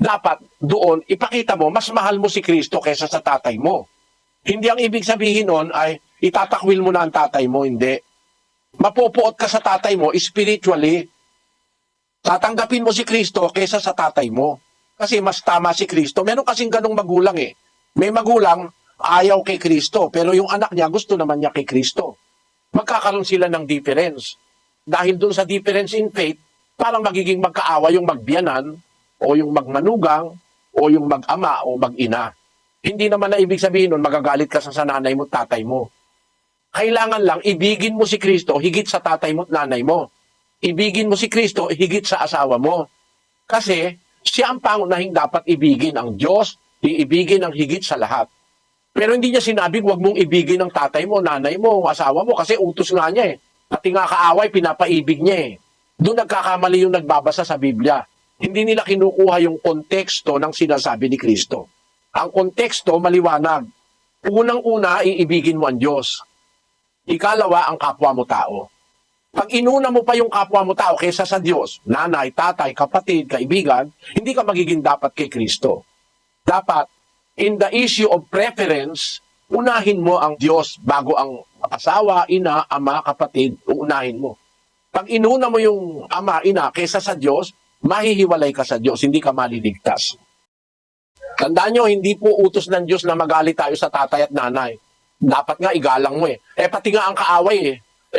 dapat doon ipakita mo, mas mahal mo si Kristo kaysa sa tatay mo. Hindi ang ibig sabihin nun ay itatakwil mo na ang tatay mo, hindi. Mapupuot ka sa tatay mo spiritually. Tatanggapin mo si Kristo kaysa sa tatay mo. Kasi mas tama si Kristo. Meron kasing ganong magulang eh. May magulang, ayaw kay Kristo, pero yung anak niya gusto naman niya kay Kristo. Magkakaroon sila ng difference. Dahil dun sa difference in faith, parang magiging magkaawa yung magbiyanan, o yung magmanugang, o yung mag-ama, o mag-ina. Hindi naman na ibig sabihin nun, magagalit ka sa nanay mo, tatay mo. Kailangan lang, ibigin mo si Kristo higit sa tatay mo at nanay mo. Ibigin mo si Kristo higit sa asawa mo. Kasi, siya ang pangunahing dapat ibigin ang Diyos, iibigin ang higit sa lahat. Pero hindi niya sinabing huwag mong ibigin ang tatay mo, nanay mo, asawa mo, kasi utos nga niya eh. Pati nga kaaway, pinapaibig niya eh. Doon nagkakamali yung nagbabasa sa Biblia. Hindi nila kinukuha yung konteksto ng sinasabi ni Kristo. Ang konteksto, maliwanag. Unang-una, iibigin mo ang Diyos. Ikalawa, ang kapwa mo tao. Pag inuna mo pa yung kapwa mo tao kaysa sa Diyos, nanay, tatay, kapatid, kaibigan, hindi ka magiging dapat kay Kristo. Dapat, in the issue of preference, unahin mo ang Diyos bago ang asawa, ina, ama, kapatid, unahin mo. Pag inuna mo yung ama, ina, kaysa sa Diyos, mahihiwalay ka sa Diyos, hindi ka maliligtas. Tandaan nyo, hindi po utos ng Diyos na magalit tayo sa tatay at nanay. Dapat nga igalang mo eh. Pati nga ang kaaway eh.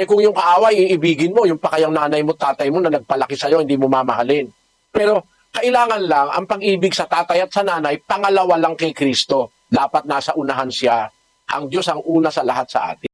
Kung yung kaaway, iibigin mo, yung pakayang nanay mo, tatay mo na nagpalaki sa'yo, hindi mo mamahalin. Pero kailangan lang, ang pag-ibig sa tatay at sa nanay, pangalawa lang kay Kristo. Dapat nasa unahan siya. Ang Diyos ang una sa lahat sa atin.